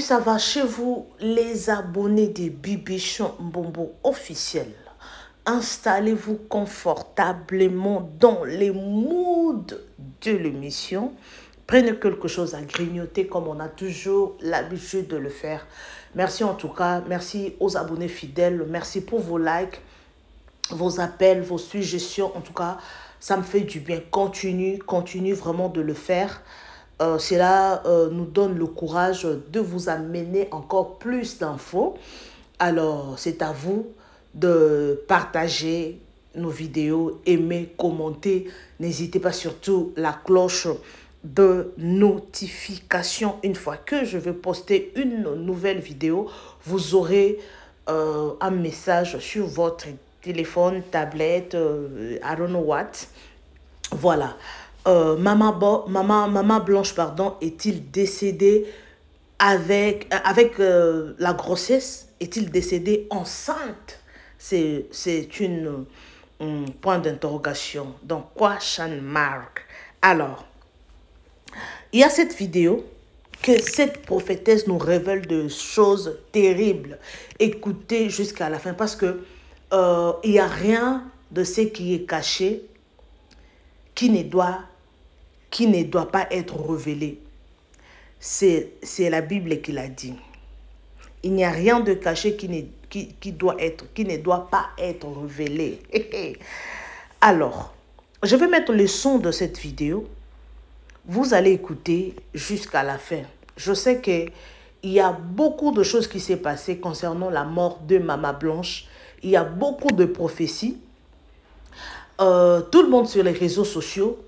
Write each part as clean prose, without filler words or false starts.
ça va chez vous, les abonnés des Bibichon Mbombo officiels? Installez-vous confortablement dans les moods de l'émission. Prenez quelque chose à grignoter comme on a toujours l'habitude de le faire. Merci en tout cas, merci aux abonnés fidèles, merci pour vos likes, vos appels, vos suggestions. En tout cas, ça me fait du bien. Continue vraiment de le faire. Cela nous donne le courage de vous amener encore plus d'infos. Alors, c'est à vous de partager nos vidéos, aimer, commenter. N'hésitez pas, surtout la cloche de notification. Une fois que je vais poster une nouvelle vidéo, vous aurez un message sur votre téléphone, tablette, I don't know what. Voilà. Maman Blanche, pardon, est-il décédé avec la grossesse? Est-il décédé enceinte? C'est un point d'interrogation. Donc, question mark. Alors, il y a cette vidéo que cette prophétesse nous révèle de choses terribles. Écoutez jusqu'à la fin parce que il n'y a rien de ce qui est caché qui ne doit pas être révélé. C'est la Bible qui l'a dit. Il n'y a rien de caché qui ne doit pas être révélé. Alors, je vais mettre le son de cette vidéo. Vous allez écouter jusqu'à la fin. Je sais qu'il y a beaucoup de choses qui s'est passées concernant la mort de Maman Blanche. Il y a beaucoup de prophéties. Tout le monde sur les réseaux sociaux,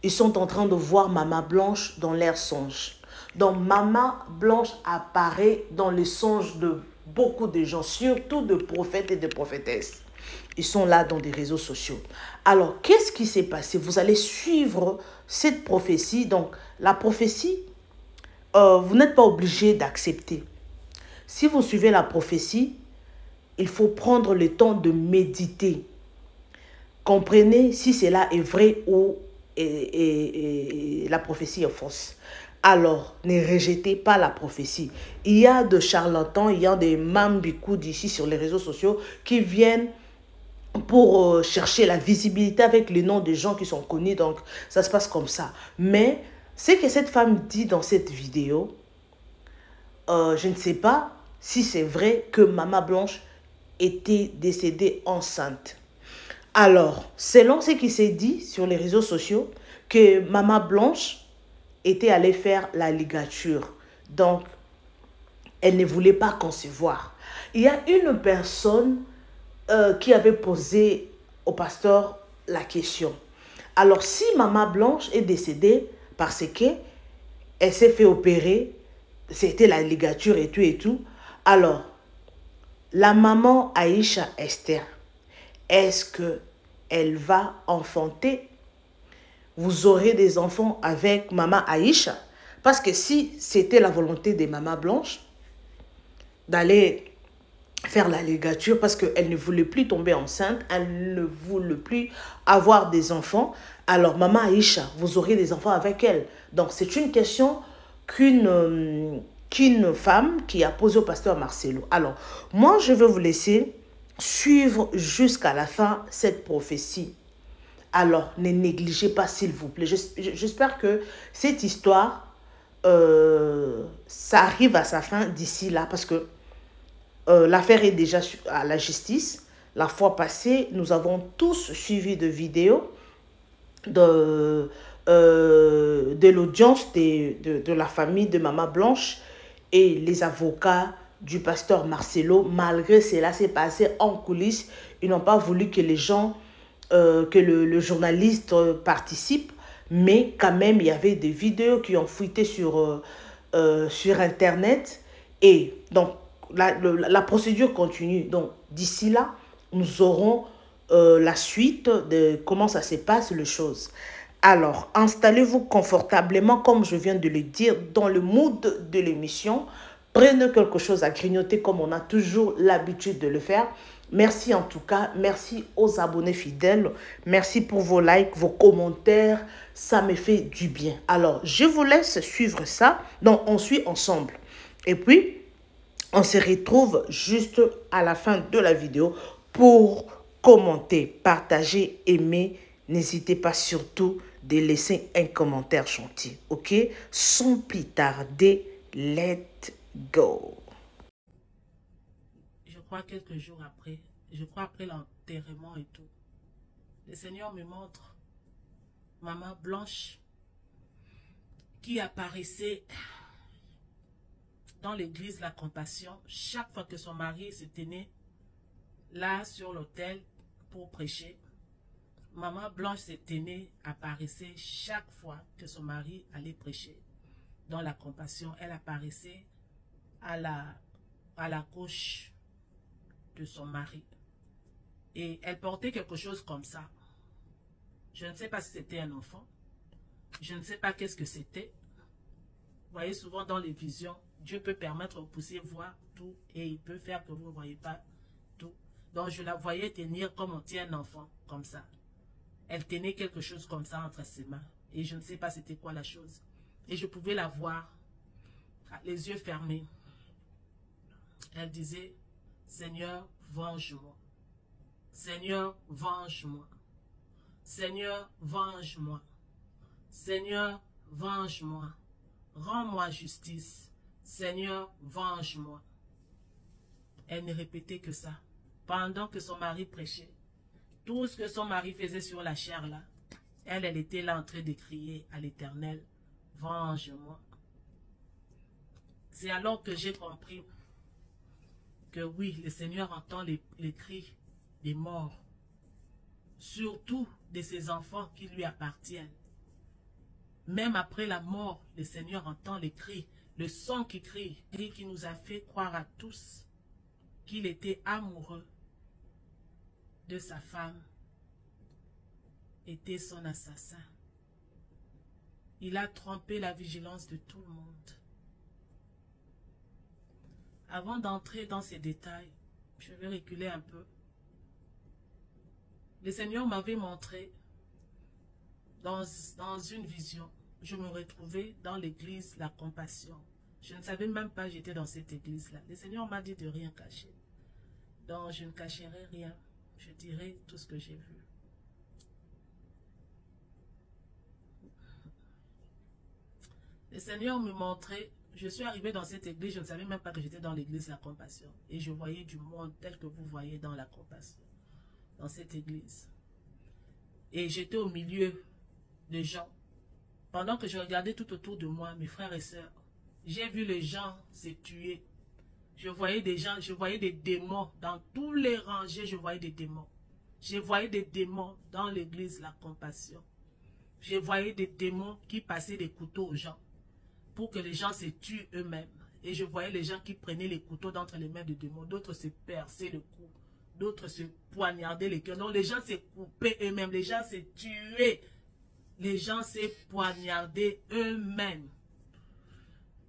ils sont en train de voir Maman Blanche dans leurs songes. Donc, Maman Blanche apparaît dans les songes de beaucoup de gens, surtout de prophètes et de prophétesses. Ils sont là dans des réseaux sociaux. Alors, qu'est-ce qui s'est passé? Vous allez suivre cette prophétie. Donc, la prophétie, vous n'êtes pas obligé d'accepter. Si vous suivez la prophétie, il faut prendre le temps de méditer. Comprenez si cela est vrai ou la prophétie est fausse. Alors, ne rejetez pas la prophétie. Il y a de charlatans, il y a des mambikou d'ici sur les réseaux sociaux qui viennent pour chercher la visibilité avec les noms des gens qui sont connus. Donc, ça se passe comme ça. Mais, ce que cette femme dit dans cette vidéo, je ne sais pas si c'est vrai que Maman Blanche était décédée enceinte. Alors, selon ce qui s'est dit sur les réseaux sociaux, que Maman Blanche était allée faire la ligature. Donc, elle ne voulait pas concevoir. Il y a une personne qui avait posé au pasteur la question. Alors, si Maman Blanche est décédée parce qu'elle s'est fait opérer, c'était la ligature et tout, alors, la maman Aïcha Esther, est-ce qu'elle va enfanter? Vous aurez des enfants avec Maman Aïcha? Parce que si c'était la volonté de Maman Blanche d'aller faire la ligature parce qu'elle ne voulait plus tomber enceinte, elle ne voulait plus avoir des enfants, alors Maman Aïcha, vous aurez des enfants avec elle. Donc c'est une question qu'une femme qui a posé au pasteur Marcelo. Alors, moi je vais vous laisser suivre jusqu'à la fin cette prophétie. Alors, ne négligez pas s'il vous plaît. J'espère que cette histoire, ça arrive à sa fin d'ici là parce que l'affaire est déjà à la justice. La fois passée, nous avons tous suivi de vidéos de l'audience de la famille de Maman Blanche et les avocats du pasteur Marcelo. Malgré cela, c'est passé en coulisses. Ils n'ont pas voulu que les gens, que le journaliste participe, mais quand même, il y avait des vidéos qui ont fuité sur Internet. Et donc, la procédure continue. Donc, d'ici là, nous aurons la suite de comment ça se passe, les choses. Alors, installez-vous confortablement, comme je viens de le dire, dans le mood de l'émission. Prenez quelque chose à grignoter, comme on a toujours l'habitude de le faire. Merci en tout cas. Merci aux abonnés fidèles. Merci pour vos likes, vos commentaires. Ça me fait du bien. Alors, je vous laisse suivre ça. Donc, on suit ensemble. Et puis, on se retrouve juste à la fin de la vidéo pour commenter, partager, aimer. N'hésitez pas surtout de laisser un commentaire gentil. Ok? Sans plus tarder, let's go. Je crois quelques jours après, je crois après l'enterrement et tout, le Seigneur me montre maman Blanche qui apparaissait dans l'église La Compassion chaque fois que son mari se tenait là sur l'autel pour prêcher. Maman Blanche se tenait, apparaissait chaque fois que son mari allait prêcher. Dans La Compassion, elle apparaissait à la gauche de son mari. Et elle portait quelque chose comme ça. Je ne sais pas si c'était un enfant. Je ne sais pas qu'est-ce que c'était. Vous voyez souvent dans les visions, Dieu peut permettre aux poussiers de voir tout et il peut faire que vous ne voyez pas tout. Donc je la voyais tenir comme on tient un enfant, comme ça. Elle tenait quelque chose comme ça entre ses mains. Et je ne sais pas c'était quoi la chose. Et je pouvais la voir, les yeux fermés. Elle disait, Seigneur, venge-moi. Seigneur, venge-moi. Seigneur, venge-moi. Seigneur, venge-moi. Rends-moi justice. Seigneur, venge-moi. Elle ne répétait que ça. Pendant que son mari prêchait, tout ce que son mari faisait sur la chair là, elle était là en train de crier à l'Éternel, venge-moi. C'est alors que j'ai compris que oui, le Seigneur entend les cris des morts, surtout de ses enfants qui lui appartiennent. Même après la mort, le Seigneur entend les cris, le sang qui crie, qui nous a fait croire à tous qu'il était amoureux de sa femme, était son assassin. Il a trompé la vigilance de tout le monde. Avant d'entrer dans ces détails, je vais reculer un peu. Le Seigneur m'avait montré dans une vision, je me retrouvais dans l'église La Compassion. Je ne savais même pas que j'étais dans cette église-là. Le Seigneur m'a dit de rien cacher. Donc je ne cacherai rien. Je dirai tout ce que j'ai vu. Le Seigneur me montrait, je suis arrivé dans cette église, je ne savais même pas que j'étais dans l'église La Compassion. Et je voyais du monde tel que vous voyez dans La Compassion, dans cette église. Et j'étais au milieu de gens. Pendant que je regardais tout autour de moi, mes frères et sœurs, j'ai vu les gens se tuer. Je voyais des gens, je voyais des démons. Dans tous les rangées, je voyais des démons. Je voyais des démons dans l'église La Compassion. Je voyais des démons qui passaient des couteaux aux gens pour que les gens se tuent eux-mêmes. Et je voyais les gens qui prenaient les couteaux d'entre les mains des démons. D'autres se perçaient le cou. D'autres se poignardaient les cœurs. Donc les gens se coupaient eux-mêmes. Les gens se tuaient. Les gens se poignardaient eux-mêmes.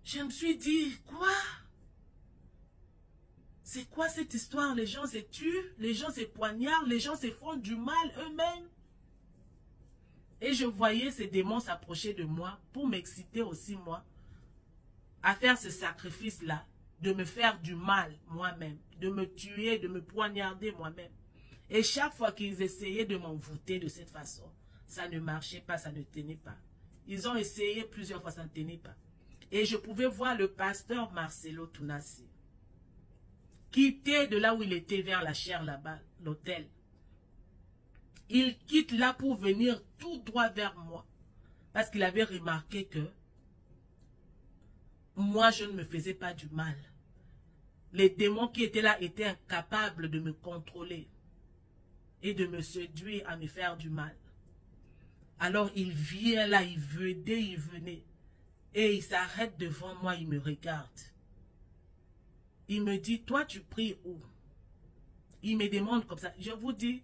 Je me suis dit, quoi? C'est quoi cette histoire? Les gens se tuent, les gens se poignardent, les gens se font du mal eux-mêmes. Et je voyais ces démons s'approcher de moi pour m'exciter aussi, moi, à faire ce sacrifice-là, de me faire du mal moi-même, de me tuer, de me poignarder moi-même. Et chaque fois qu'ils essayaient de m'envoûter de cette façon, ça ne marchait pas, ça ne tenait pas. Ils ont essayé plusieurs fois, ça ne tenait pas. Et je pouvais voir le pasteur Marcelo Tunasi quitter de là où il était vers la chaire là-bas, l'hôtel. Il quitte là pour venir tout droit vers moi. Parce qu'il avait remarqué que moi, je ne me faisais pas du mal. Les démons qui étaient là étaient incapables de me contrôler et de me séduire à me faire du mal. Alors il vient là, il venait. Et il s'arrête devant moi, il me regarde. Il me dit, toi tu pries où? Il me demande comme ça. Je vous dis,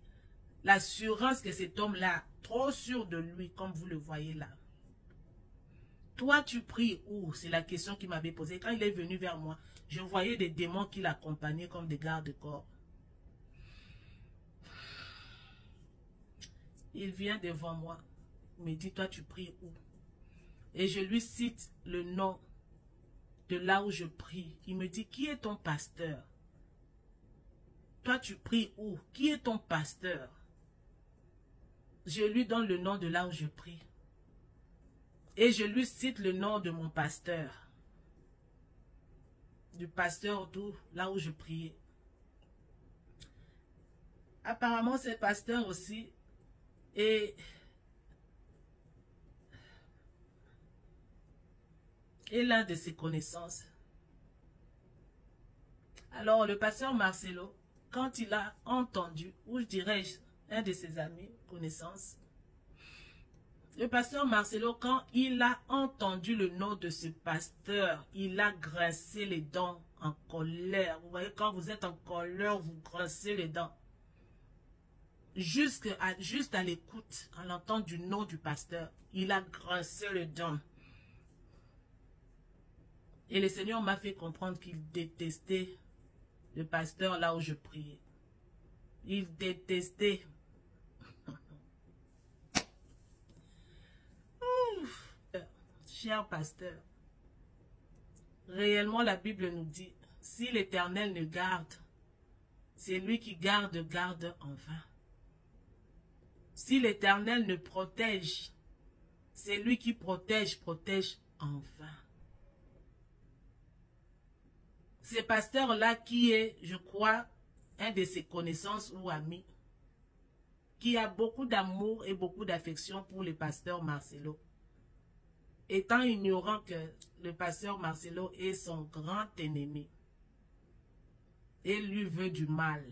l'assurance que cet homme-là, trop sûr de lui, comme vous le voyez là. Toi tu pries où? C'est la question qu'il m'avait posée. Quand il est venu vers moi, je voyais des démons qui l'accompagnaient comme des gardes-corps. Il vient devant moi. Il me dit, toi tu pries où? Et je lui cite le nom de là où je prie. Il me dit, qui est ton pasteur? Toi tu pries où? Qui est ton pasteur? Je lui donne le nom de là où je prie. Et je lui cite le nom de mon pasteur. Du pasteur d'où, là où je priais. Apparemment, c'est pasteur aussi. Et l'un de ses connaissances. Alors, le pasteur Marcelo, quand il a entendu, ou je dirais un de ses amis, connaissances, le pasteur Marcelo, quand il a entendu le nom de ce pasteur, il a grincé les dents en colère. Vous voyez, quand vous êtes en colère, vous grincez les dents. Juste à l'écoute, en l'entendant du nom du pasteur, il a grincé les dents. Et le Seigneur m'a fait comprendre qu'il détestait le pasteur là où je priais. Il détestait. Cher pasteur, réellement la Bible nous dit, si l'Éternel ne garde, c'est lui qui garde en vain. Si l'Éternel ne protège, c'est lui qui protège en vain. Ce pasteur-là qui est, je crois, un de ses connaissances ou amis, qui a beaucoup d'amour et beaucoup d'affection pour le pasteur Marcelo, étant ignorant que le pasteur Marcelo est son grand ennemi et lui veut du mal.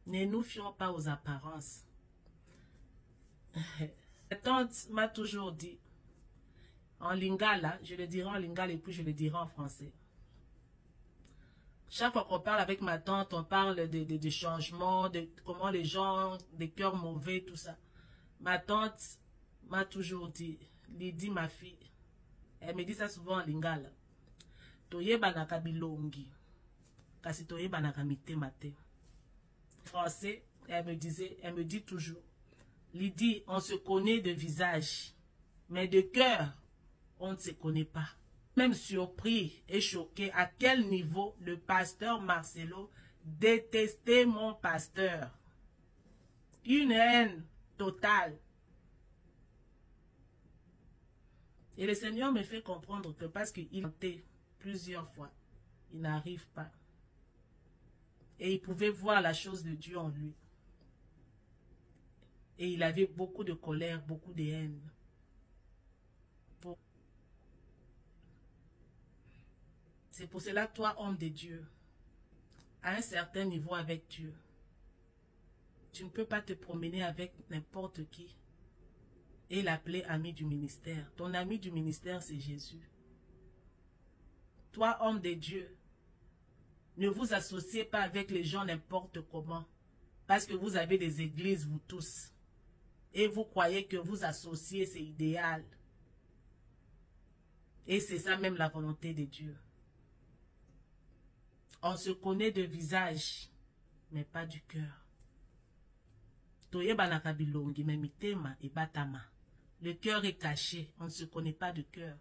Ne nous fions pas aux apparences. Ma tante m'a toujours dit, en lingala, je le dirai en lingala et puis je le dirai en français. Chaque fois qu'on parle avec ma tante, on parle de changements, de comment les gens, des cœurs mauvais, tout ça. Ma tante m'a toujours dit, Lydie, ma fille, elle me dit ça souvent en lingala. Toye banaka bilongi, kasi toye banaka mitema te. Français, elle me dit toujours, Lydie, on se connaît de visage, mais de cœur, on ne se connaît pas. Même surpris et choqué à quel niveau le pasteur Marcelo détestait mon pasteur. Une haine totale. Et le Seigneur me fait comprendre que parce qu'il tentait plusieurs fois, il n'arrive pas. Et il pouvait voir la chose de Dieu en lui. Et il avait beaucoup de colère, beaucoup de haine. C'est pour cela, toi, homme de Dieu, à un certain niveau avec Dieu, tu ne peux pas te promener avec n'importe qui et l'appeler ami du ministère. Ton ami du ministère, c'est Jésus. Toi, homme de Dieu, ne vous associez pas avec les gens n'importe comment, parce que vous avez des églises, vous tous, et vous croyez que vous associer, c'est idéal. Et c'est ça même la volonté de Dieu. On se connaît de visage, mais pas du cœur. Le cœur est caché, on ne se connaît pas de cœur.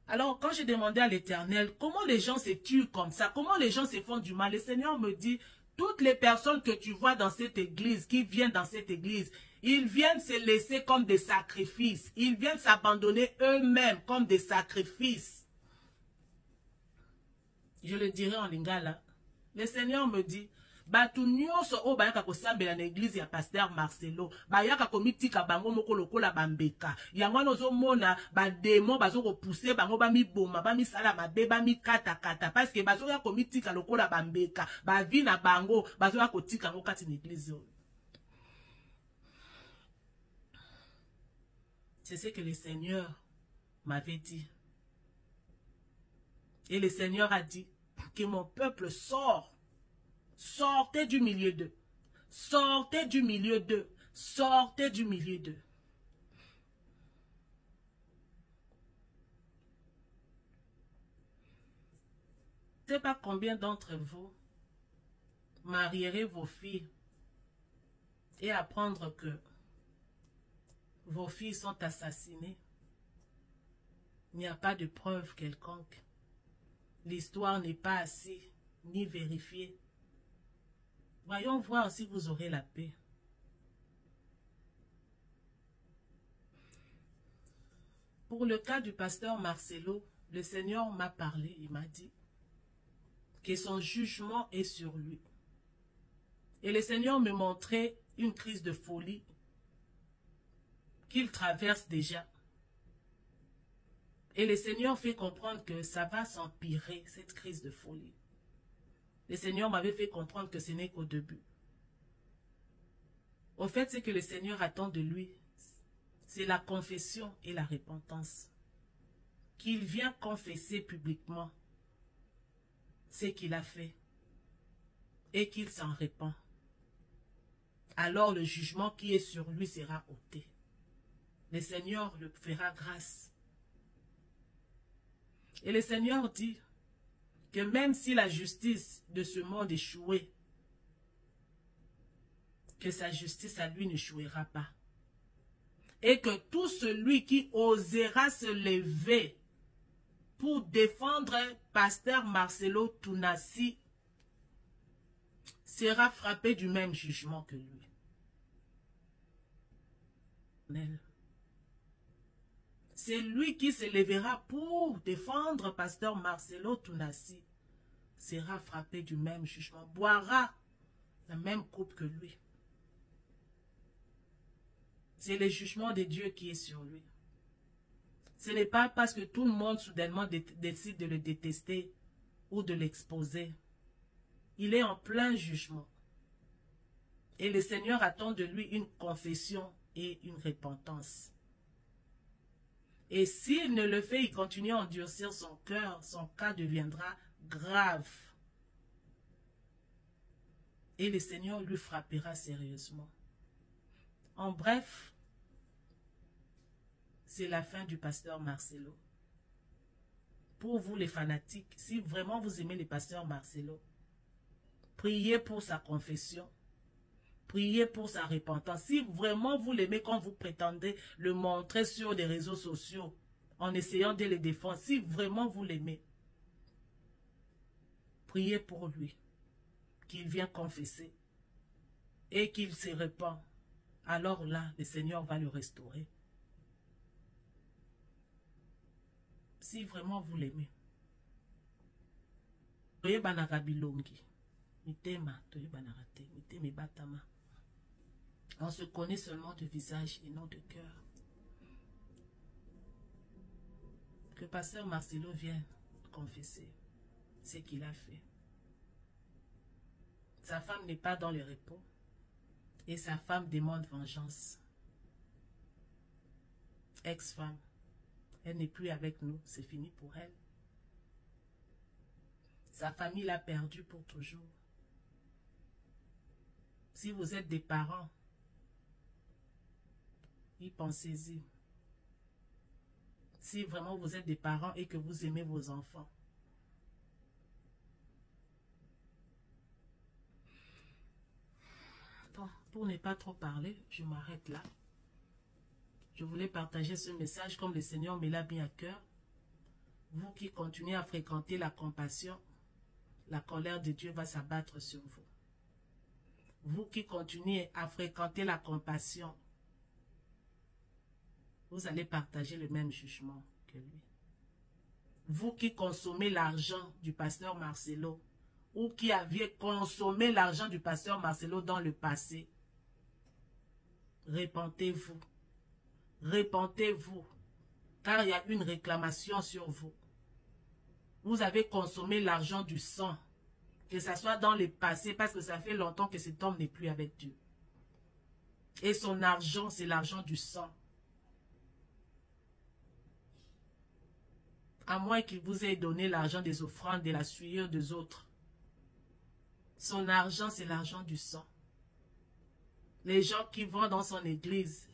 Alors, quand j'ai demandé à l'Éternel, comment les gens se tuent comme ça, comment les gens se font du mal, le Seigneur me dit, toutes les personnes que tu vois dans cette église, qui viennent dans cette église, ils viennent se laisser comme des sacrifices. Ils viennent s'abandonner eux-mêmes comme des sacrifices. Je le dirai en lingala. Le Seigneur me dit, batu nyonso o bayaka kosambela na église ya pasteur Marcelo, bayaka komitika bango moko lokola bambeka. Yango nozo mona ba démon bazo ko pousser bango ba mi boma, ba mi sala mabe, ba mi kata kata parce que bazo ya komitika lokola bambeka, ba vi na bango bazo ya kotika ngo kati na église. C'est ce que le Seigneur m'avait dit. Et le Seigneur a dit que mon peuple sort. Sortez du milieu d'eux. Sortez du milieu d'eux. Sortez du milieu d'eux. Je ne sais pas combien d'entre vous marierez vos filles et apprendre que vos filles sont assassinées, il n'y a pas de preuve quelconque. L'histoire n'est pas assez ni vérifiée. Voyons voir si vous aurez la paix. Pour le cas du pasteur Marcelo, le Seigneur m'a parlé, il m'a dit que son jugement est sur lui. Et le Seigneur me montrait une crise de folie qu'il traverse déjà. Et le Seigneur fait comprendre que ça va s'empirer, cette crise de folie. Le Seigneur m'avait fait comprendre que ce n'est qu'au début. Au fait, ce que le Seigneur attend de lui, c'est la confession et la repentance. Qu'il vient confesser publiquement ce qu'il a fait et qu'il s'en repent. Alors le jugement qui est sur lui sera ôté. Le Seigneur le fera grâce. Et le Seigneur dit que même si la justice de ce monde échouait, que sa justice à lui n'échouera pas. Et que tout celui qui osera se lever pour défendre pasteur Marcelo Tounassi sera frappé du même jugement que lui. C'est lui qui se lèvera pour défendre pasteur Marcelo Tounassi sera frappé du même jugement, boira la même coupe que lui. C'est le jugement de Dieu qui est sur lui. Ce n'est pas parce que tout le monde soudainement décide de le détester ou de l'exposer. Il est en plein jugement. Et le Seigneur attend de lui une confession et une repentance. Et s'il ne le fait, il continue à endurcir son cœur, son cas deviendra grave. Et le Seigneur lui frappera sérieusement. En bref, c'est la fin du pasteur Marcelo. Pour vous les fanatiques, si vraiment vous aimez le pasteur Marcelo, priez pour sa confession. Priez pour sa repentance. Si vraiment vous l'aimez comme vous prétendez le montrer sur les réseaux sociaux, en essayant de le défendre, si vraiment vous l'aimez, priez pour lui, qu'il vienne confesser et qu'il se repent. Alors là, le Seigneur va le restaurer. Si vraiment vous l'aimez. On se connaît seulement de visage et non de cœur. Que pasteur Marcelo vienne confesser ce qu'il a fait. Sa femme n'est pas dans le repos et sa femme demande vengeance. Ex-femme, elle n'est plus avec nous, c'est fini pour elle. Sa famille l'a perdu pour toujours. Si vous êtes des parents, y pensez-y. Si vraiment vous êtes des parents et que vous aimez vos enfants. Bon, pour ne pas trop parler, je m'arrête là. Je voulais partager ce message comme le Seigneur me l'a mis à cœur. Vous qui continuez à fréquenter la compassion, la colère de Dieu va s'abattre sur vous. Vous qui continuez à fréquenter la compassion, vous allez partager le même jugement que lui. Vous qui consommez l'argent du pasteur Marcelo, ou qui aviez consommé l'argent du pasteur Marcelo dans le passé, repentez-vous. Repentez-vous, car il y a une réclamation sur vous. Vous avez consommé l'argent du sang, que ce soit dans le passé, parce que ça fait longtemps que cet homme n'est plus avec Dieu. Et son argent, c'est l'argent du sang. À moins qu'il vous ait donné l'argent des offrandes, de la sueur des autres. Son argent, c'est l'argent du sang. Les gens qui vont dans son église,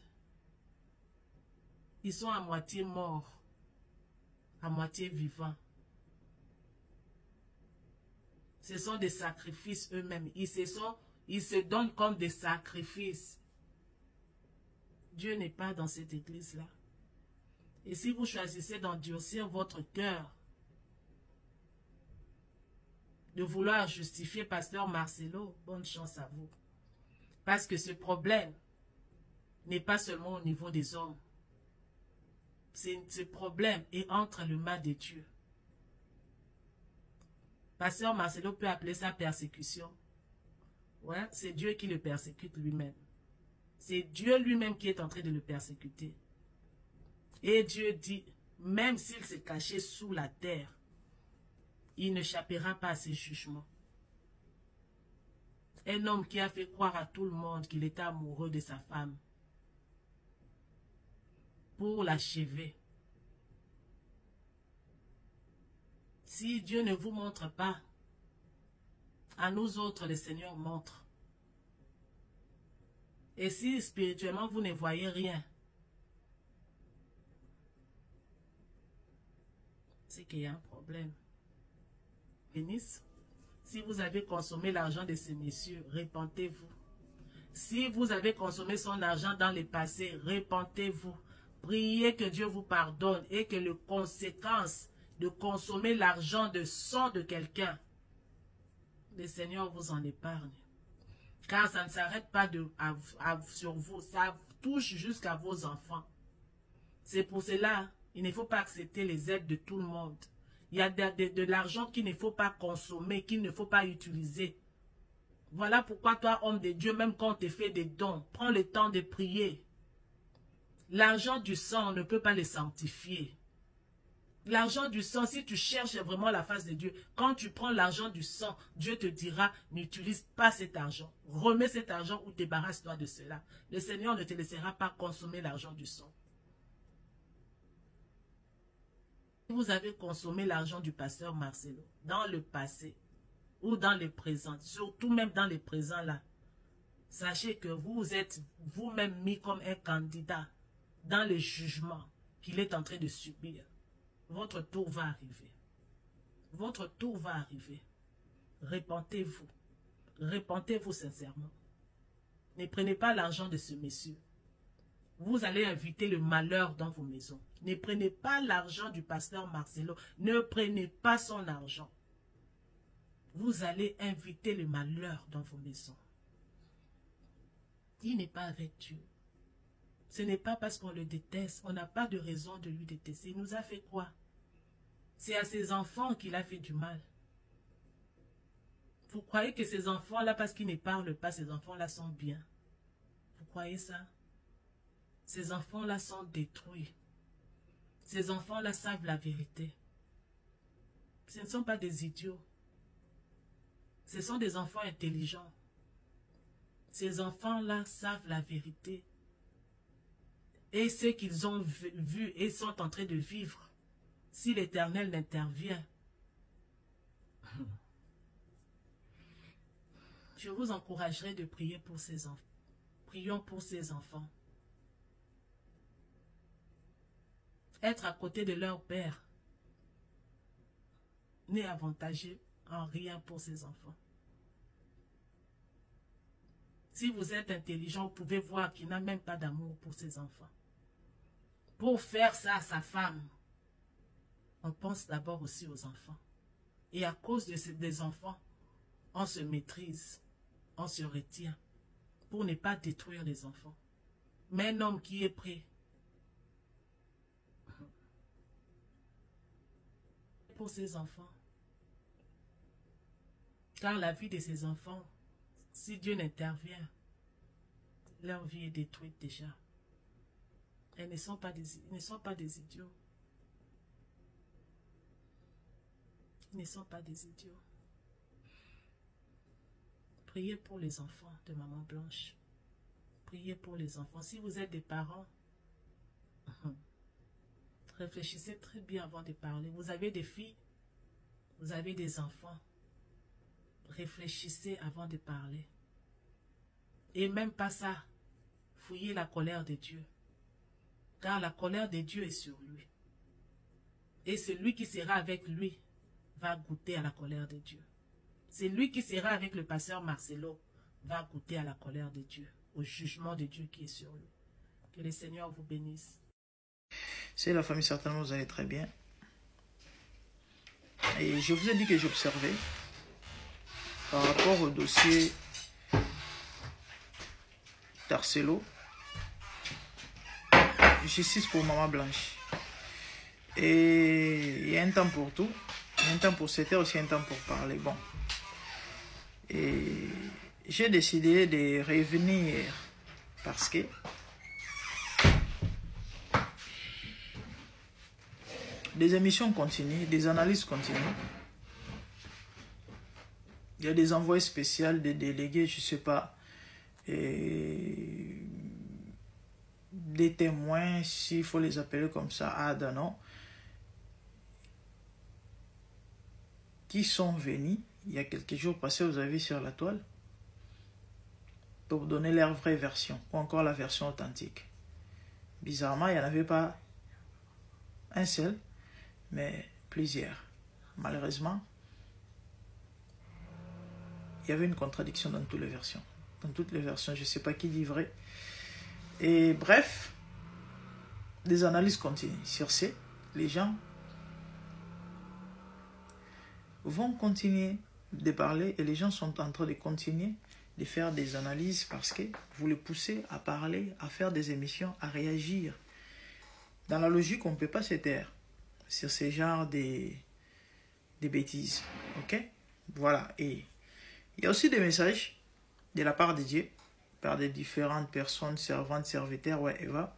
ils sont à moitié morts, à moitié vivants. Ce sont des sacrifices eux-mêmes. Ils Ils se donnent comme des sacrifices. Dieu n'est pas dans cette église-là. Et si vous choisissez d'endurcir votre cœur, de vouloir justifier Pasteur Marcelo, bonne chance à vous. Parce que ce problème n'est pas seulement au niveau des hommes. Ce problème est entre les mains de Dieu. Pasteur Marcelo peut appeler ça persécution. Ouais, c'est Dieu qui le persécute lui-même. C'est Dieu lui-même qui est en train de le persécuter. Et Dieu dit, même s'il s'est caché sous la terre, il n'échappera pas à ses jugements. Un homme qui a fait croire à tout le monde qu'il était amoureux de sa femme pour l'achever. Si Dieu ne vous montre pas, à nous autres, le Seigneur montre. Et si spirituellement vous ne voyez rien, c'est qu'il y a un problème. Bénisse. Si vous avez consommé l'argent de ces messieurs, repentez-vous. Si vous avez consommé son argent dans le passé, repentez-vous. Priez que Dieu vous pardonne et que les conséquences de consommer l'argent de sang de quelqu'un, le Seigneur vous en épargne. Car ça ne s'arrête pas sur vous, ça touche jusqu'à vos enfants. C'est pour cela, il ne faut pas accepter les aides de tout le monde. Il y a de l'argent qu'il ne faut pas consommer, qu'il ne faut pas utiliser. Voilà pourquoi toi, homme de Dieu, même quand on te fait des dons, prends le temps de prier. L'argent du sang, on ne peut pas le sanctifier. L'argent du sang, si tu cherches vraiment la face de Dieu, quand tu prends l'argent du sang, Dieu te dira, n'utilise pas cet argent. Remets cet argent ou débarrasse-toi de cela. Le Seigneur ne te laissera pas consommer l'argent du sang. Si vous avez consommé l'argent du pasteur Marcelo dans le passé ou dans le présent, surtout même dans le présent là, sachez que vous êtes vous-même mis comme un candidat dans le jugement qu'il est en train de subir. Votre tour va arriver. Votre tour va arriver. Repentez-vous. Repentez-vous sincèrement. Ne prenez pas l'argent de ce monsieur. Vous allez inviter le malheur dans vos maisons. Ne prenez pas l'argent du pasteur Marcelo. Ne prenez pas son argent. Vous allez inviter le malheur dans vos maisons. Il n'est pas avec Dieu. Ce n'est pas parce qu'on le déteste. On n'a pas de raison de lui détester. Il nous a fait quoi? C'est à ses enfants qu'il a fait du mal. Vous croyez que ces enfants-là, parce qu'ils ne parlent pas, ces enfants-là sont bien? Vous croyez ça? Ces enfants-là sont détruits. Ces enfants-là savent la vérité. Ce ne sont pas des idiots. Ce sont des enfants intelligents. Ces enfants-là savent la vérité. Et ce qu'ils ont vu et sont en train de vivre, si l'Éternel n'intervient, je vous encouragerai de prier pour ces enfants. Prions pour ces enfants. Être à côté de leur père n'est avantageux en rien pour ces enfants. Si vous êtes intelligent, vous pouvez voir qu'il n'a même pas d'amour pour ses enfants. Pour faire ça à sa femme, on pense d'abord aussi aux enfants. Et à cause des enfants, on se maîtrise, on se retient pour ne pas détruire les enfants. Mais un homme qui est prêt pour ses enfants, car la vie de ses enfants, si Dieu n'intervient, leur vie est détruite déjà. Ils ne sont pas des idiots. Ils ne sont pas des idiots. Priez pour les enfants de Maman Blanche. Priez pour les enfants. Si vous êtes des parents, réfléchissez très bien avant de parler. Vous avez des filles, vous avez des enfants. Réfléchissez avant de parler. Et même pas ça, fouillez la colère de Dieu. Car la colère de Dieu est sur lui. Et celui qui sera avec lui va goûter à la colère de Dieu. C'est lui qui sera avec le pasteur Marcelo va goûter à la colère de Dieu, au jugement de Dieu qui est sur lui. Que le Seigneur vous bénisse. C'est la famille, certainement vous allez très bien. Et je vous ai dit que j'observais par rapport au dossier Darcelo, justice pour Maman Blanche. Et il y a un temps pour tout, il y a un temps pour se taire, aussi un temps pour parler. Bon. Et j'ai décidé de revenir parce que des émissions continuent, des analyses continuent. Il y a des envois spéciaux, des délégués, je ne sais pas, et des témoins, s'il faut les appeler comme ça, ah non, qui sont venus, il y a quelques jours passés, vous avez vu sur la toile, pour donner leur vraie version, ou encore la version authentique. Bizarrement, il n'y en avait pas un seul, mais plusieurs. Malheureusement, il y avait une contradiction dans toutes les versions. Dans toutes les versions, je ne sais pas qui dit vrai. Et bref, des analyses continuent. Sur ce, les gens vont continuer de parler et les gens sont en train de continuer de faire des analyses parce que vous les poussez à parler, à faire des émissions, à réagir. Dans la logique, on ne peut pas se taire sur ce genre de bêtises. Ok? Voilà. Et il y a aussi des messages de la part de Dieu, par des différentes personnes, servantes, serviteurs, ouais, Eva.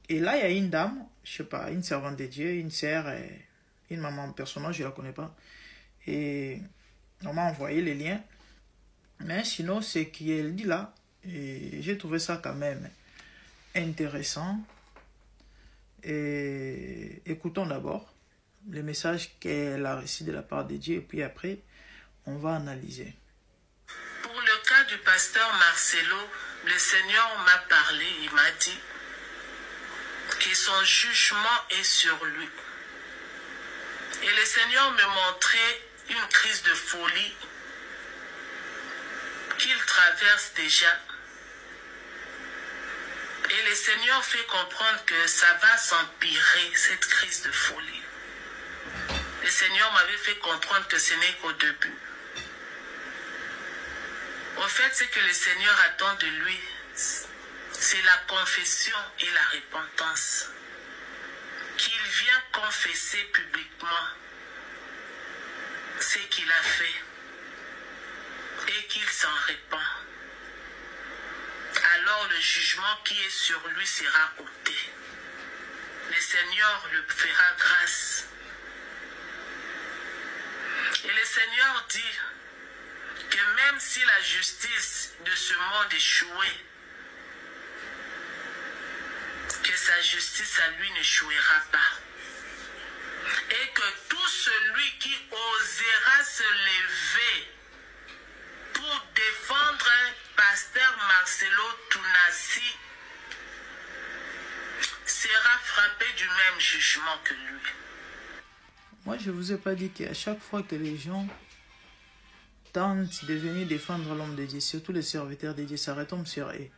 Et là, il y a une dame, je sais pas, une servante de Dieu, une sœur, une maman, personnellement, je ne la connais pas. Et on m'a envoyé les liens. Mais sinon, ce qu'elle dit là, et j'ai trouvé ça quand même intéressant. Et écoutons d'abord les messages qu'elle a reçus de la part de Dieu, et puis après, on va analyser. Pour le cas du pasteur Marcelo, le Seigneur m'a parlé, il m'a dit que son jugement est sur lui. Et le Seigneur me montrait une crise de folie qu'il traverse déjà. Et le Seigneur fait comprendre que ça va s'empirer, cette crise de folie. Le Seigneur m'avait fait comprendre que ce n'est qu'au début. En fait, ce que le Seigneur attend de lui, c'est la confession et la repentance. Qu'il vienne confesser publiquement ce qu'il a fait et qu'il s'en repent. Alors le jugement qui est sur lui sera ôté. Le Seigneur le fera grâce. Et le Seigneur dit que même si la justice de ce monde échouait, que sa justice à lui n'échouera pas. Et que tout celui qui osera se lever pour défendre pasteur Marcelo Tounassi sera frappé du même jugement que lui. Moi, je ne vous ai pas dit qu'à chaque fois que les gens tentent de venir défendre l'homme de Dieu, surtout les serviteurs de Dieu, ça retombe sur eux.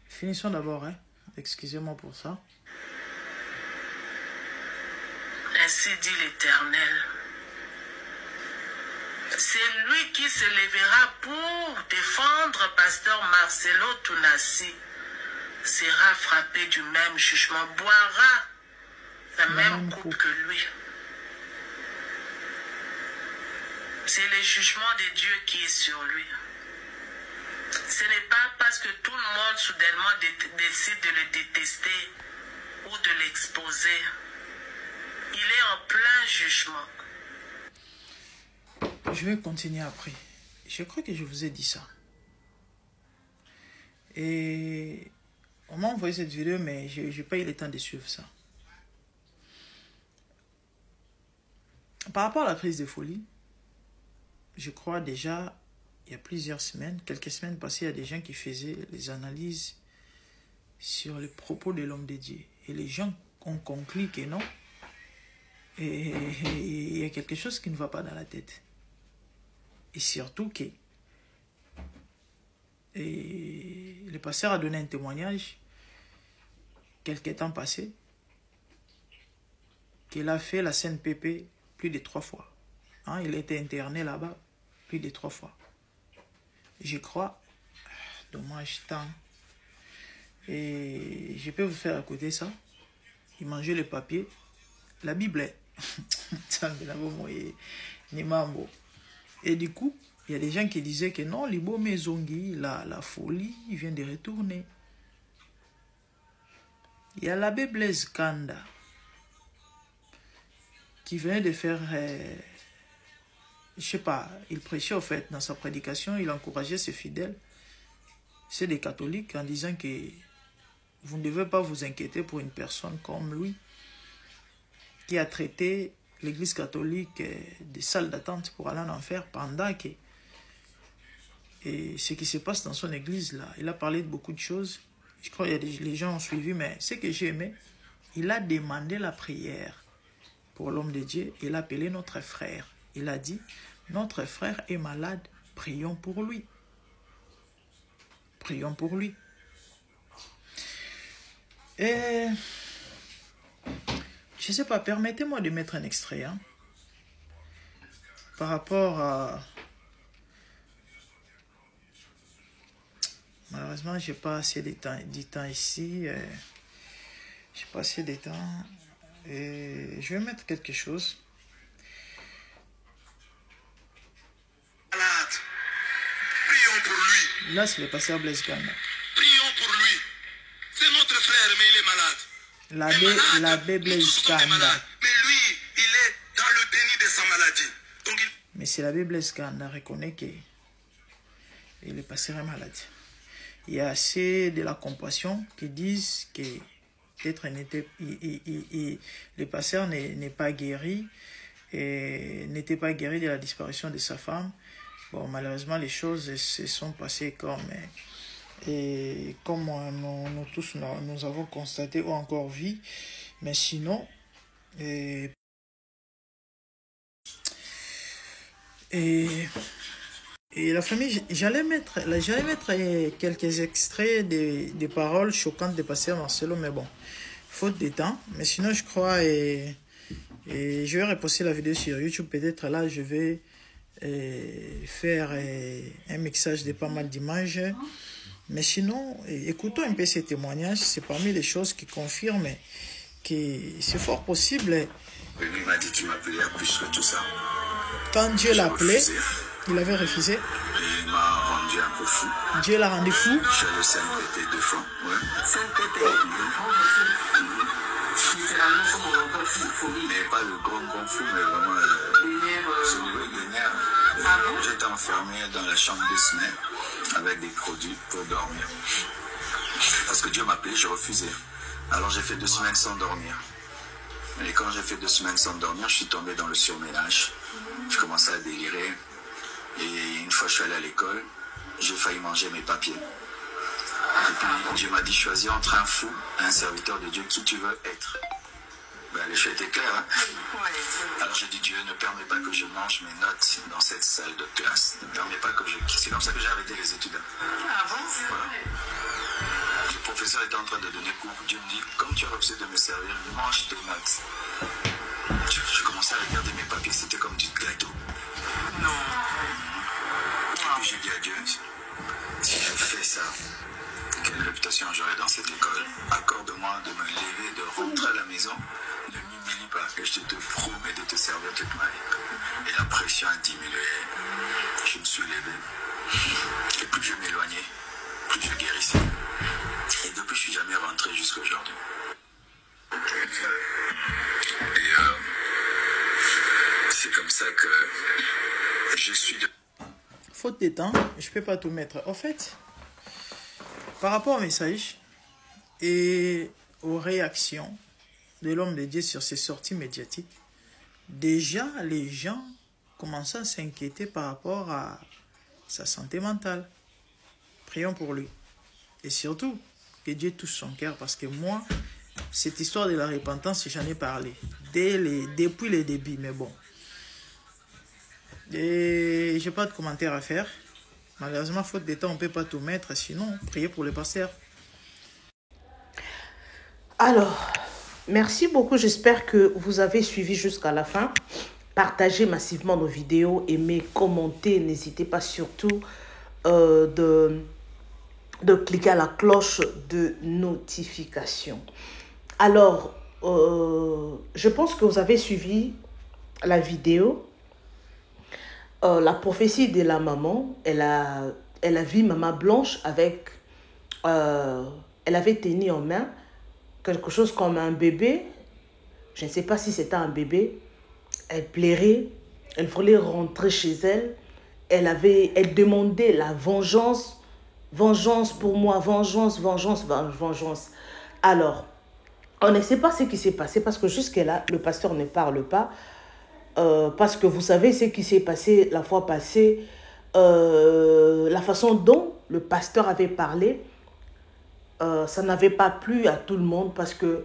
Finissons d'abord, hein. Excusez-moi pour ça. Ainsi dit l'Éternel. C'est lui qui se lèvera pour défendre pasteur Marcelo Tounassi sera frappé du même jugement, boira la même coupe que lui. C'est le jugement de Dieu qui est sur lui. Ce n'est pas parce que tout le monde soudainement décide de le détester ou de l'exposer. Il est en plein jugement. Je vais continuer après. Je crois que je vous ai dit ça. Et on m'a envoyé cette vidéo, mais je n'ai pas eu le temps de suivre ça. Par rapport à la crise de folie, je crois déjà, il y a plusieurs semaines, quelques semaines passées, il y a des gens qui faisaient les analyses sur les propos de l'homme de Dieu. Et les gens ont conclu que non. Et il y a quelque chose qui ne va pas dans la tête. Et surtout que le pasteur a donné un témoignage quelques temps passé qu'il a fait la CNPP plus de 3 fois. Hein, il a été interné là-bas plus de 3 fois. Je crois, dommage tant. Et je peux vous faire à côté ça. Il mangeait le papier. La Bible est. Et du coup, il y a des gens qui disaient que non, Libo Mezongi, la folie, il vient de retourner. Il y a l'abbé Blaise Kanda qui venait de faire, je sais pas, il prêchait au fait dans sa prédication, il encourageait ses fidèles, c'est des catholiques, en disant que vous ne devez pas vous inquiéter pour une personne comme lui qui a traité l'église catholique des salles d'attente pour aller en enfer pendant que... Et ce qui se passe dans son église là, il a parlé de beaucoup de choses. Je crois que les gens ont suivi, mais ce que j'ai aimé, il a demandé la prière pour l'homme de Dieu. Il a appelé notre frère. Il a dit, notre frère est malade, prions pour lui. Prions pour lui. Et je ne sais pas, permettez-moi de mettre un extrait hein, par rapport à... Malheureusement, je n'ai pas assez de temps ici. Je n'ai pas assez de temps. Et je vais mettre quelque chose. Malade. Prions pour lui. Là, c'est le pasteur Blaise Kanda. Prions pour lui. C'est notre frère, mais il est malade. L'abbé Blaise Kanda. Mais lui, il est dans le déni de sa maladie. Donc Mais c'est l'abbé Blaise Kanda reconnaît qu'il est pasteur malade. Il y a assez de la compassion qui disent que peut-être le pasteur n'est pas guéri et n'était pas guéri de la disparition de sa femme. Bon, malheureusement, les choses se sont passées comme nous tous nous avons constaté ou encore vu. Mais sinon, et la famille, j'allais mettre quelques extraits des paroles choquantes de pasteur Marcelo, mais bon, faute de temps. Mais sinon, je crois, et je vais reposter la vidéo sur YouTube. Peut-être là, je vais faire un mixage de pas mal d'images. Mais sinon, écoutons un peu ces témoignages. C'est parmi les choses qui confirment que c'est fort possible. lui m'a dit qu'il m'appelait à plus que tout ça. Quand Dieu l'appelait, il avait refusé. Et il m'a rendu un peu fou. Dieu l'a rendu fou. Je le CNPP 2 fois. Ouais. Mais pas le grand fou, mais vraiment ce niveau de nerfs. J'étais enfermé dans la chambre 2 semaines avec des produits pour dormir. Parce que Dieu m'appelait, je refusais. Alors j'ai fait 2 semaines sans dormir. Et quand j'ai fait 2 semaines sans dormir, je suis tombé dans le surménage. Je commençais à délirer. Et une fois je suis allé à l'école, j'ai failli manger mes papiers. Et puis Dieu m'a dit, choisis entre un fou et un serviteur de Dieu, qui tu veux être. Ben, les choix étaient clairs. Hein? Alors j'ai dit, Dieu, ne permet pas que je mange mes notes dans cette salle de classe. Ne permet pas que je... C'est comme ça que j'ai arrêté les études. Voilà. Le professeur était en train de donner cours. Dieu me dit, comme tu as refusé de me servir, mange tes notes. Je commençais à regarder mes papiers, c'était comme du gâteau. Non. Et puis j'ai dit à Dieu, si je fais ça, quelle réputation j'aurai dans cette école? Accorde-moi de me lever, de rentrer à la maison, ne m'humilie pas, que je te promets de te servir toute ma vie. Et la pression a diminué. Je me suis levé. Et plus je m'éloignais, plus je guérissais. Et depuis, je ne suis jamais rentré jusqu'à aujourd'hui. Et c'est comme ça que je suis de... Faute de temps, je ne peux pas tout mettre. En fait, par rapport au message et aux réactions de l'homme de Dieu sur ses sorties médiatiques, déjà les gens commencent à s'inquiéter par rapport à sa santé mentale. Prions pour lui. Et surtout, que Dieu touche son cœur, parce que moi, cette histoire de la repentance, j'en ai parlé depuis les débuts, mais bon. Et j'ai pas de commentaire à faire. Malheureusement, faute de temps, on peut pas tout mettre. Sinon, priez pour le pasteur. Alors, merci beaucoup. J'espère que vous avez suivi jusqu'à la fin. Partagez massivement nos vidéos, aimez, commentez. N'hésitez pas surtout de cliquer à la cloche de notification. Alors, je pense que vous avez suivi la vidéo. La prophétie de la maman, elle a vu Maman Blanche avec... elle avait tenu en main quelque chose comme un bébé. Je ne sais pas si c'était un bébé. Elle pleurait. Elle voulait rentrer chez elle. Elle demandait la vengeance. Vengeance pour moi. Vengeance, vengeance, vengeance. Alors, on ne sait pas ce qui s'est passé parce que jusque-là, le pasteur ne parle pas. Parce que vous savez ce qui s'est passé la fois passée. La façon dont le pasteur avait parlé, ça n'avait pas plu à tout le monde parce que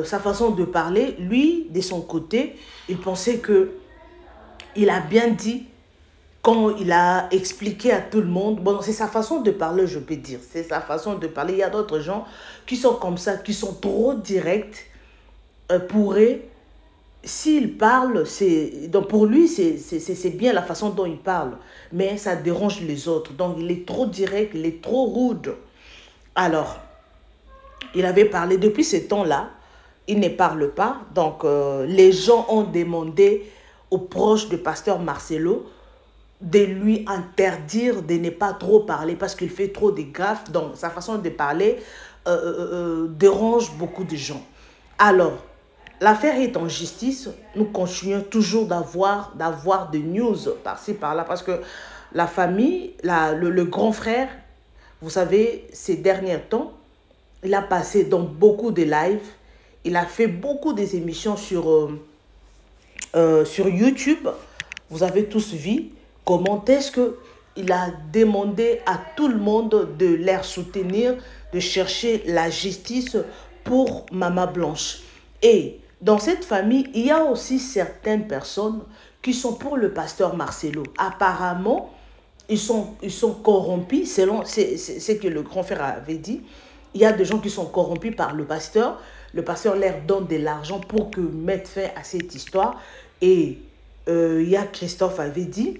sa façon de parler, lui, de son côté, il pensait qu'il a bien dit quand il a expliqué à tout le monde. Bon, c'est sa façon de parler, je peux dire. C'est sa façon de parler. Il y a d'autres gens qui sont comme ça, qui sont trop directs. Pour eux, s'il parle, donc pour lui, c'est bien la façon dont il parle. Mais ça dérange les autres. Donc, il est trop direct, il est trop rude. Alors, il avait parlé depuis ce temps-là. Il ne parle pas. Donc, les gens ont demandé aux proches du pasteur Marcelo de lui interdire de ne pas trop parler parce qu'il fait trop de gaffes. Donc, sa façon de parler dérange beaucoup de gens. Alors, l'affaire est en justice. Nous continuons toujours d'avoir des news par-ci, par-là. Parce que la famille, le grand frère, vous savez, ces derniers temps, il a passé dans beaucoup de lives. Il a fait beaucoup des émissions sur YouTube. Vous avez tous vu comment est-ce qu'il a demandé à tout le monde de les soutenir, de chercher la justice pour Maman Blanche. Et dans cette famille, il y a aussi certaines personnes qui sont pour le pasteur Marcelo. Apparemment, ils sont corrompus, selon ce que le grand frère avait dit. Il y a des gens qui sont corrompus par le pasteur. Le pasteur leur donne de l'argent pour que mettre fin à cette histoire. Et il y a Christophe avait dit,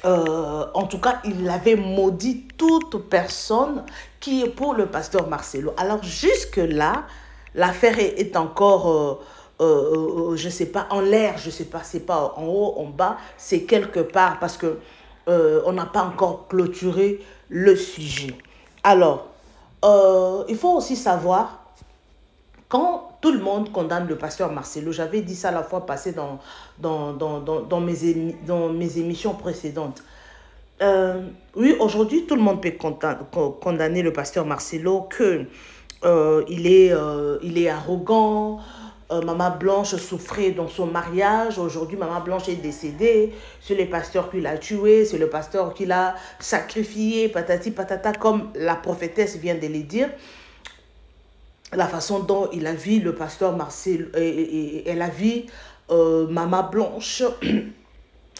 en tout cas, il avait maudit toute personne qui est pour le pasteur Marcelo. Alors jusque-là, l'affaire est encore, je ne sais pas, en l'air, je ne sais pas, c'est pas en haut, en bas, c'est quelque part parce que on n'a pas encore clôturé le sujet. Alors, il faut aussi savoir, quand tout le monde condamne le pasteur Marcelo, j'avais dit ça la fois passée dans mes émissions précédentes. Oui, aujourd'hui, tout le monde peut condamner le pasteur Marcelo, qu'il est arrogant. Maman Blanche souffrait dans son mariage. Aujourd'hui, Maman Blanche est décédée. C'est le pasteur qui l'a tué. C'est le pasteur qui l'a sacrifié. Patati patata, comme la prophétesse vient de le dire. La façon dont il a vu le pasteur Marcel, et elle a vu Maman Blanche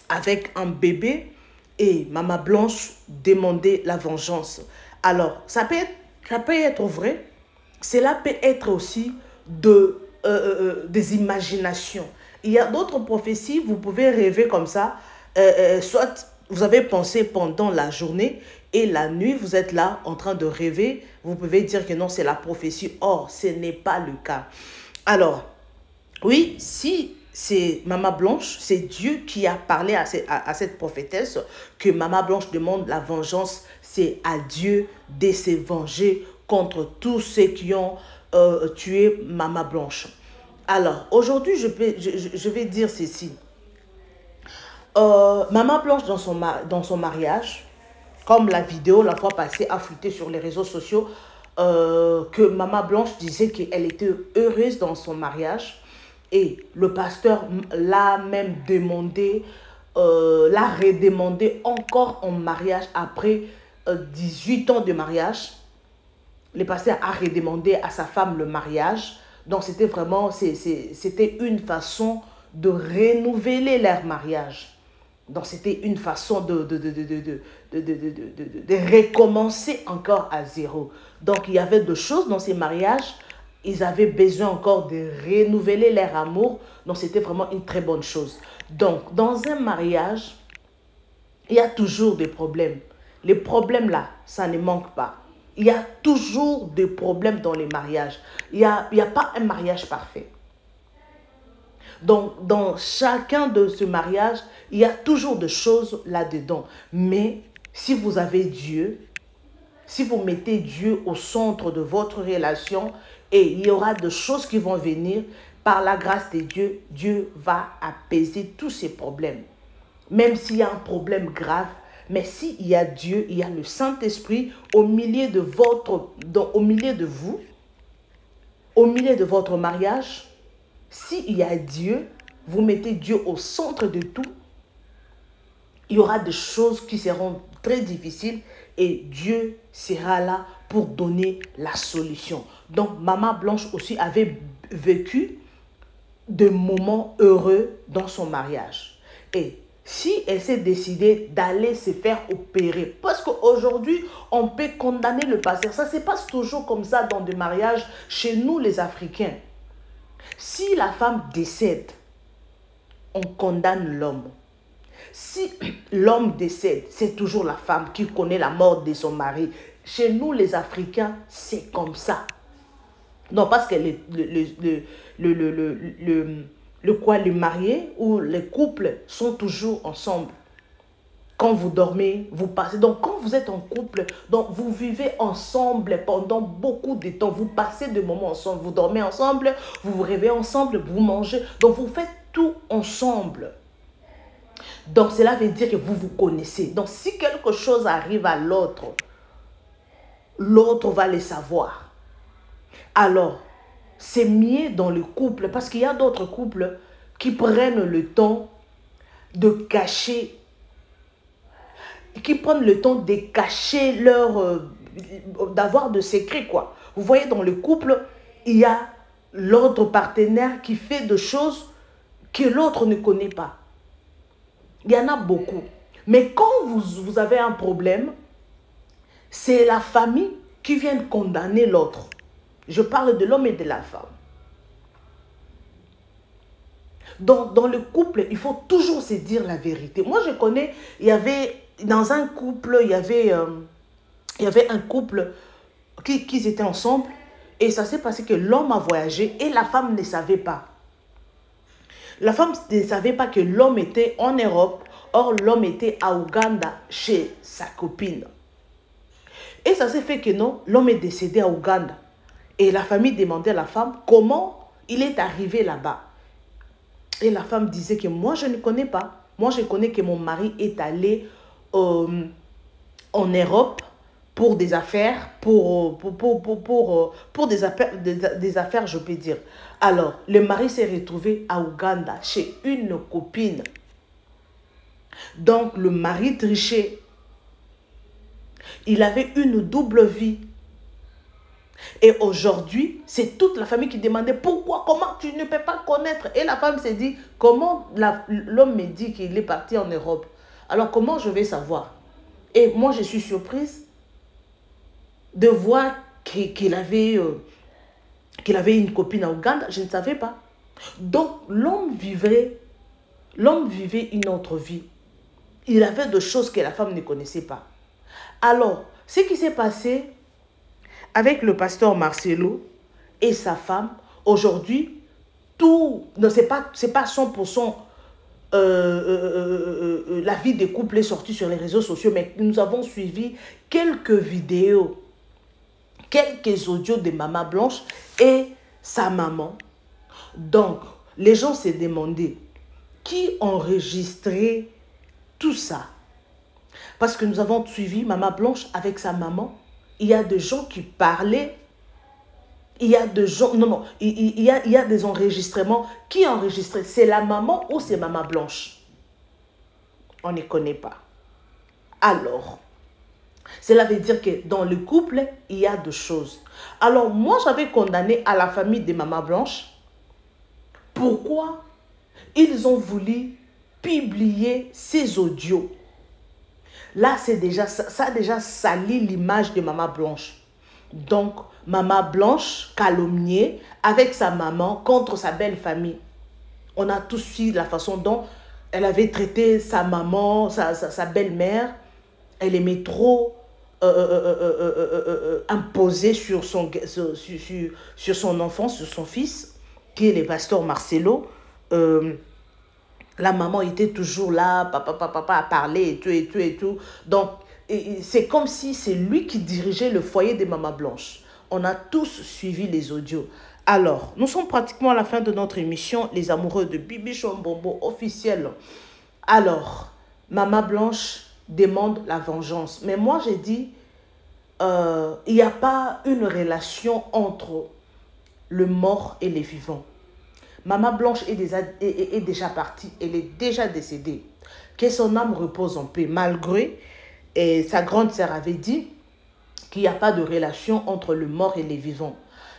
avec un bébé. Et Maman Blanche demandait la vengeance. Alors, ça peut être vrai. Cela peut être aussi des imaginations. Il y a d'autres prophéties, vous pouvez rêver comme ça. Soit vous avez pensé pendant la journée et la nuit, vous êtes là en train de rêver. Vous pouvez dire que non, c'est la prophétie. Or, ce n'est pas le cas. Alors, oui, si c'est Maman Blanche, c'est Dieu qui a parlé à cette prophétesse que Maman Blanche demande la vengeance. C'est à Dieu de se venger contre tous ceux qui ont tué Maman Blanche. Alors, aujourd'hui, je vais dire ceci. Maman Blanche, dans son mariage, comme la vidéo la fois passée a fuité sur les réseaux sociaux, que Maman Blanche disait qu'elle était heureuse dans son mariage. Et le pasteur l'a même demandé, l'a redemandé encore en mariage après 18 ans de mariage. Le pasteur a redemandé à sa femme le mariage. Donc, c'était vraiment, c'était une façon de renouveler leur mariage. Donc, c'était une façon de recommencer encore à zéro. Donc, il y avait des choses dans ces mariages. Ils avaient besoin encore de renouveler leur amour. Donc, c'était vraiment une très bonne chose. Donc, dans un mariage, il y a toujours des problèmes. Les problèmes là, ça ne manque pas. Il y a toujours des problèmes dans les mariages. Il n'y a pas un mariage parfait. Donc, dans chacun de ce mariage, il y a toujours des choses là-dedans. Mais si vous avez Dieu, si vous mettez Dieu au centre de votre relation, et il y aura des choses qui vont venir, par la grâce de Dieu, Dieu va apaiser tous ces problèmes. Même s'il y a un problème grave, mais s'il y a Dieu, il y a le Saint-Esprit au milieu de au milieu de vous, au milieu de votre mariage. S'il y a Dieu, vous mettez Dieu au centre de tout, il y aura des choses qui seront très difficiles et Dieu sera là pour donner la solution. Donc, Maman Blanche aussi avait vécu des moments heureux dans son mariage. Et si elle s'est décidée d'aller se faire opérer, parce qu'aujourd'hui, on peut condamner le passé. Ça se passe toujours comme ça dans des mariages chez nous les Africains. Si la femme décède, on condamne l'homme. Si l'homme décède, c'est toujours la femme qui connaît la mort de son mari. Chez nous, les Africains, c'est comme ça. Non, parce que les mariés ou les couples sont toujours ensemble. Quand vous dormez, vous passez. Donc, quand vous êtes en couple, donc vous vivez ensemble pendant beaucoup de temps. Vous passez des moments ensemble. Vous dormez ensemble, vous vous réveillez ensemble, vous mangez. Donc, vous faites tout ensemble. Donc, cela veut dire que vous vous connaissez. Donc, si quelque chose arrive à l'autre, l'autre va le savoir. Alors, c'est mieux dans le couple, parce qu'il y a d'autres couples qui prennent le temps de cacher, leur, d'avoir de secrets, quoi. Vous voyez, dans le couple, il y a l'autre partenaire qui fait des choses que l'autre ne connaît pas. Il y en a beaucoup. Mais quand vous avez un problème, c'est la famille qui vient condamner l'autre. Je parle de l'homme et de la femme. Dans le couple, il faut toujours se dire la vérité. Moi, je connais, dans un couple, il y avait un couple qui étaient ensemble. Et ça s'est passé que l'homme a voyagé et la femme ne savait pas. La femme ne savait pas que l'homme était en Europe. Or, l'homme était à Ouganda chez sa copine. Et ça s'est fait que non, l'homme est décédé à Ouganda. Et la famille demandait à la femme comment il est arrivé là-bas. Et la femme disait que moi, je ne connais pas. Moi, je connais que mon mari est allé en Europe pour des affaires, pour des affaires, je peux dire. Alors, le mari s'est retrouvé à Ouganda chez une copine. Donc, le mari trichait. Il avait une double vie. Et aujourd'hui, c'est toute la famille qui demandait pourquoi, comment tu ne peux pas connaître. Et la femme s'est dit, comment l'homme me dit qu'il est parti en Europe. Alors, comment je vais savoir? Et moi, je suis surprise de voir qu'il avait une copine à Ouganda. Je ne savais pas. Donc, l'homme vivait une autre vie. Il avait des choses que la femme ne connaissait pas. Alors, ce qui s'est passé avec le pasteur Marcelo et sa femme, aujourd'hui, tout, c'est pas 100% la vie des couples est sortie sur les réseaux sociaux, mais nous avons suivi quelques vidéos, quelques audios de Maman Blanche et sa maman. Donc, les gens se demandaient qui enregistrait tout ça. Parce que nous avons suivi Maman Blanche avec sa maman. Il y a des gens qui parlaient. Il y a des gens... Non, il y a des enregistrements. Qui enregistrait? C'est la maman ou c'est Maman Blanche? On ne connaît pas. Alors, cela veut dire que dans le couple, il y a deux choses. Alors, moi, j'avais condamné à la famille de Maman Blanche. Pourquoi ils ont voulu publié ces audios. Là, c'est déjà, ça a déjà sali l'image de Maman Blanche. Donc, Maman Blanche calomniée avec sa maman contre sa belle famille. On a tous su la façon dont elle avait traité sa maman, sa belle-mère. Elle aimait trop imposer sur son enfant, sur son fils, qui est le pasteur Marcelo. La maman était toujours là, papa, à parler et tout. Donc, c'est comme si c'est lui qui dirigeait le foyer de Maman Blanche. On a tous suivi les audios. Alors, nous sommes pratiquement à la fin de notre émission, les amoureux de Bibichon Mbombo officiel. Alors, Maman Blanche demande la vengeance. Mais moi, j'ai dit, il n'y a pas une relation entre le mort et les vivants. Maman Blanche est déjà partie, elle est déjà décédée. Que son âme repose en paix, malgré, et sa grande sœur avait dit qu'il n'y a pas de relation entre le mort et les vivants.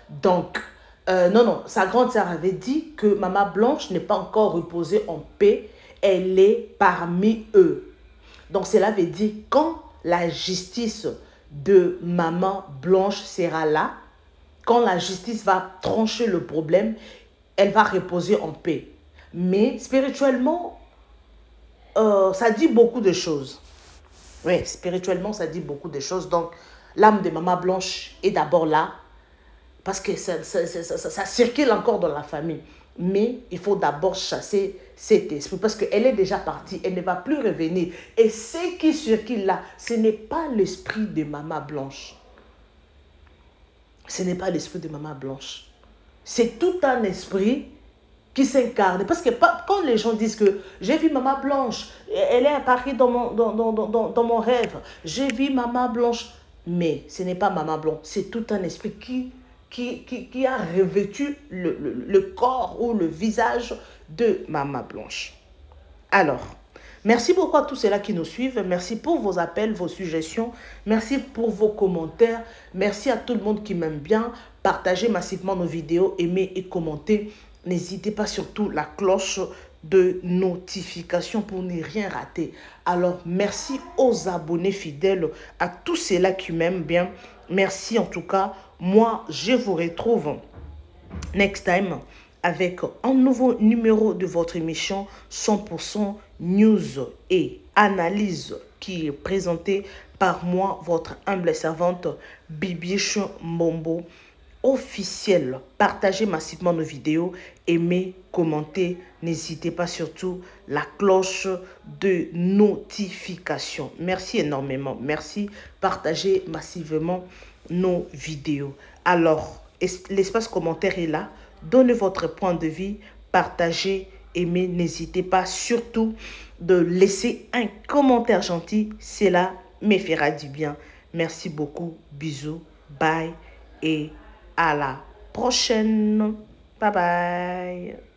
Donc, non, sa grande sœur avait dit que Maman Blanche n'est pas encore reposée en paix, elle est parmi eux. Donc, cela veut dire quand la justice de Maman Blanche sera là, quand la justice va trancher le problème, elle va reposer en paix. Mais spirituellement, ça dit beaucoup de choses. Oui, spirituellement, ça dit beaucoup de choses. Donc, l'âme de Maman Blanche est d'abord là, parce que ça circule encore dans la famille. Mais il faut d'abord chasser cet esprit, parce qu'elle est déjà partie, elle ne va plus revenir. Et ce qui circule là, ce n'est pas l'esprit de Maman Blanche. Ce n'est pas l'esprit de Maman Blanche. C'est tout un esprit qui s'incarne. Parce que quand les gens disent que j'ai vu Maman Blanche, elle est apparue dans mon rêve, j'ai vu Maman Blanche, mais ce n'est pas Maman Blanche, c'est tout un esprit qui a revêtu le corps ou le visage de Maman Blanche. Alors, merci beaucoup à tous ceux-là qui nous suivent. Merci pour vos appels, vos suggestions. Merci pour vos commentaires. Merci à tout le monde qui m'aime bien. Partagez massivement nos vidéos, aimez et commentez. N'hésitez pas surtout la cloche de notification pour ne rien rater. Alors, merci aux abonnés fidèles, à tous ceux-là qui m'aiment bien. Merci en tout cas. Moi, je vous retrouve next time avec un nouveau numéro de votre émission 100% News et Analyse qui est présenté par moi, votre humble servante Bibichon Mbombo officiel. Partagez massivement nos vidéos, aimez, commentez, n'hésitez pas surtout la cloche de notification. Merci énormément, merci. Partagez massivement nos vidéos. Alors, l'espace commentaire est là. Donnez votre point de vue, partagez, aimez, n'hésitez pas surtout de laisser un commentaire gentil. Cela me fera du bien. Merci beaucoup, bisous, bye et à la prochaine. Bye bye.